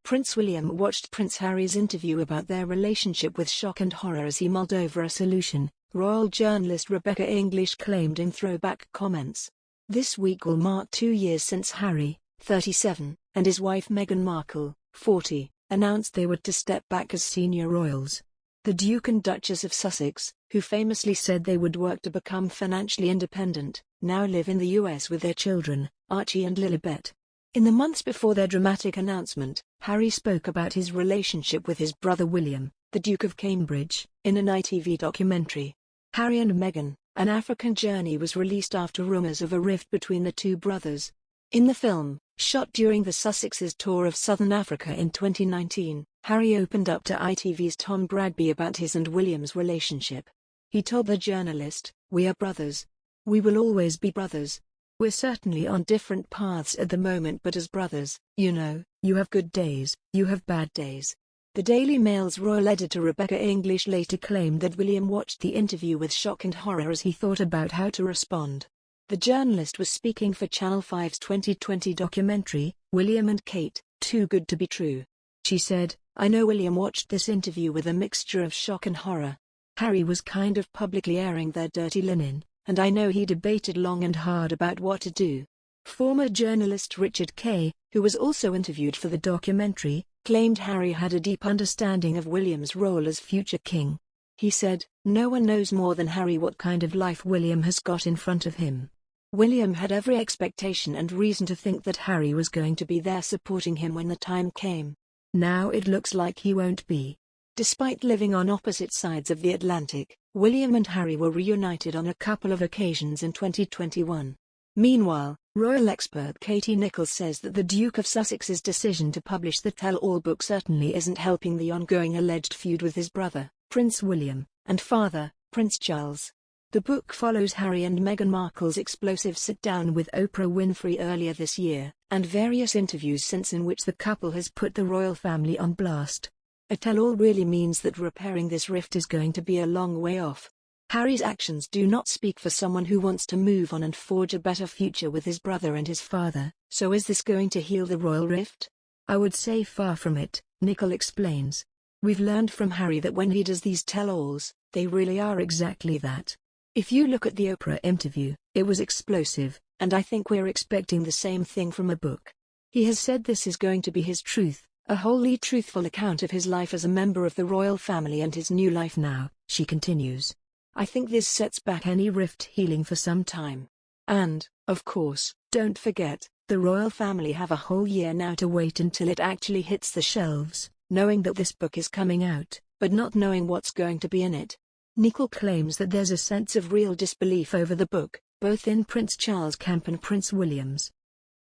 Prince William watched Prince Harry's interview about their relationship with Shock&Horror as he mulled over a solution, royal journalist Rebecca English claimed in throwback comments. This week will mark 2 years since Harry, 37, and his wife Meghan Markle, 40, announced they were to step back as senior royals. The Duke and Duchess of Sussex, who famously said they would work to become financially independent, now live in the US with their children, Archie and Lilibet. In the months before their dramatic announcement, Harry spoke about his relationship with his brother William, the Duke of Cambridge, in an ITV documentary. Harry and Meghan: An African Journey was released after rumours of a rift between the two brothers. In the film, shot during the Sussex's tour of southern Africa in 2019, Harry opened up to ITV's Tom Bradby about his and William's relationship. He told the journalist, "We are brothers. We will always be brothers. We're certainly on different paths at the moment, but as brothers, you know, you have good days, you have bad days." The Daily Mail's royal editor Rebecca English later claimed that William watched the interview with Shock&Horror as he thought about how to respond. The journalist was speaking for Channel 5's 2020 documentary, William and Kate, Too Good to Be True. She said, "I know William watched this interview with a mixture of shock and horror. Harry was kind of publicly airing their dirty linen, and I know he debated long and hard about what to do." Former journalist Richard Kay, who was also interviewed for the documentary, claimed Harry had a deep understanding of William's role as future king. He said, "No one knows more than Harry what kind of life William has got in front of him. William had every expectation and reason to think that Harry was going to be there supporting him when the time came. Now it looks like he won't be." Despite living on opposite sides of the Atlantic, William and Harry were reunited on a couple of occasions in 2021. Meanwhile, royal expert Katie Nichols says that the Duke of Sussex's decision to publish the tell-all book certainly isn't helping the ongoing alleged feud with his brother, Prince William, and father, Prince Charles. The book follows Harry and Meghan Markle's explosive sit-down with Oprah Winfrey earlier this year, and various interviews since in which the couple has put the royal family on blast. A tell-all really means that repairing this rift is going to be a long way off. Harry's actions do not speak for someone who wants to move on and forge a better future with his brother and his father, so is this going to heal the royal rift? I would say far from it, Nicholl explains. We've learned from Harry that when he does these tell-alls, they really are exactly that. If you look at the Oprah interview, it was explosive, and I think we're expecting the same thing from a book. He has said this is going to be his truth, a wholly truthful account of his life as a member of the royal family and his new life now, she continues. I think this sets back any rift healing for some time. And, of course, don't forget, the royal family have a whole year now to wait until it actually hits the shelves, knowing that this book is coming out, but not knowing what's going to be in it. Nicholl claims that there's a sense of real disbelief over the book, both in Prince Charles' camp and Prince William's.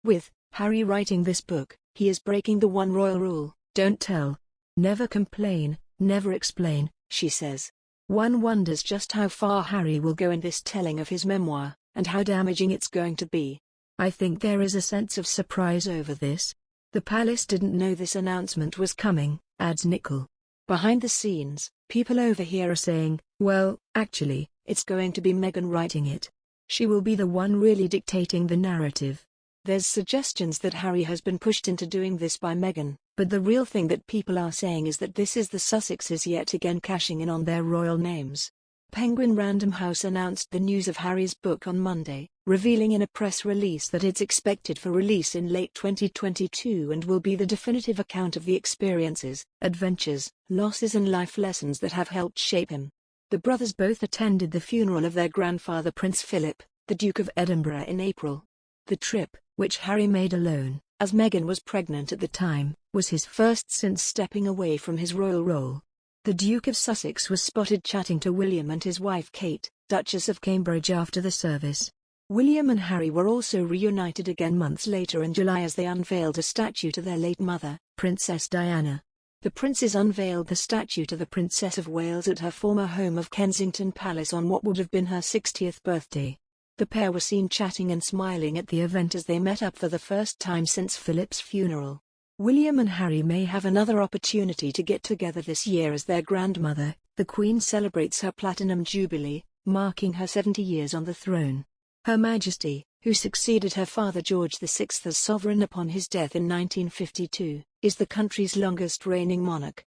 With Harry writing this book, he is breaking the one royal rule: don't tell. Never complain, never explain, she says. One wonders just how far Harry will go in this telling of his memoir, and how damaging it's going to be. I think there is a sense of surprise over this. The palace didn't know this announcement was coming, adds Nicholl. Behind the scenes, people over here are saying, well, actually, it's going to be Meghan writing it. She will be the one really dictating the narrative. There's suggestions that Harry has been pushed into doing this by Meghan, but the real thing that people are saying is that this is the Sussexes yet again cashing in on their royal names. Penguin Random House announced the news of Harry's book on Monday, revealing in a press release that it's expected for release in late 2022 and will be the definitive account of the experiences, adventures, losses and life lessons that have helped shape him. The brothers both attended the funeral of their grandfather Prince Philip, the Duke of Edinburgh, in April. The trip, which Harry made alone, as Meghan was pregnant at the time, was his first since stepping away from his royal role. The Duke of Sussex was spotted chatting to William and his wife Kate, Duchess of Cambridge, after the service. William and Harry were also reunited again months later in July as they unveiled a statue to their late mother, Princess Diana. The princes unveiled the statue to the Princess of Wales at her former home of Kensington Palace on what would have been her 60th birthday. The pair were seen chatting and smiling at the event as they met up for the first time since Philip's funeral. William and Harry may have another opportunity to get together this year as their grandmother, the Queen, celebrates her Platinum Jubilee, marking her 70 years on the throne. Her Majesty, who succeeded her father George VI as sovereign upon his death in 1952, is the country's longest reigning monarch.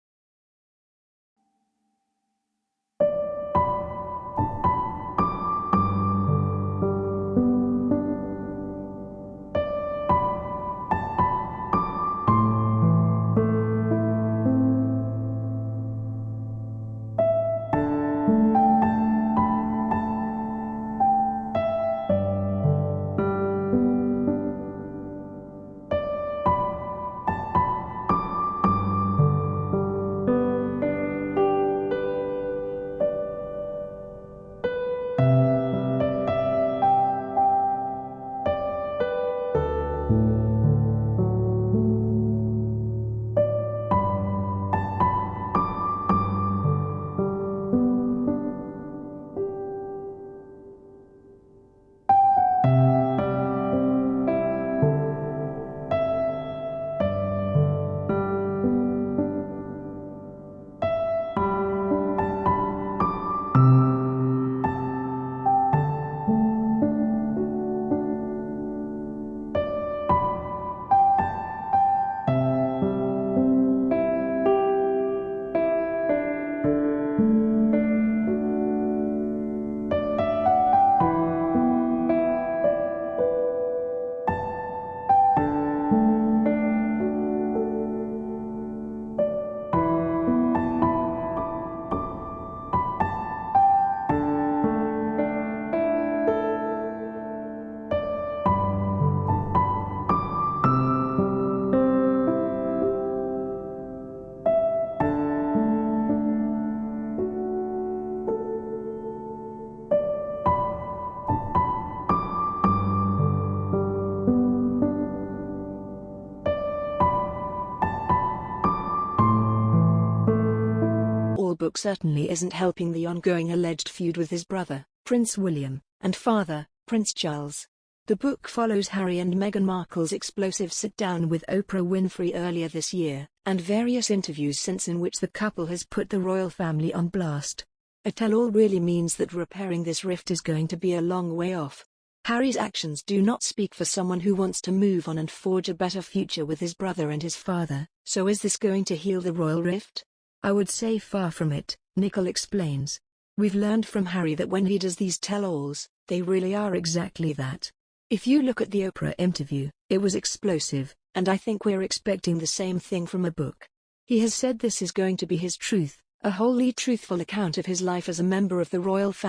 Book certainly isn't helping the ongoing alleged feud with his brother, Prince William, and father, Prince Charles. The book follows Harry and Meghan Markle's explosive sit-down with Oprah Winfrey earlier this year, and various interviews since in which the couple has put the royal family on blast. A tell-all really means that repairing this rift is going to be a long way off. Harry's actions do not speak for someone who wants to move on and forge a better future with his brother and his father, so is this going to heal the royal rift? I would say far from it, Nicole explains. We've learned from Harry that when he does these tell-alls, they really are exactly that. If you look at the Oprah interview, it was explosive, and I think we're expecting the same thing from a book. He has said this is going to be his truth, a wholly truthful account of his life as a member of the royal family.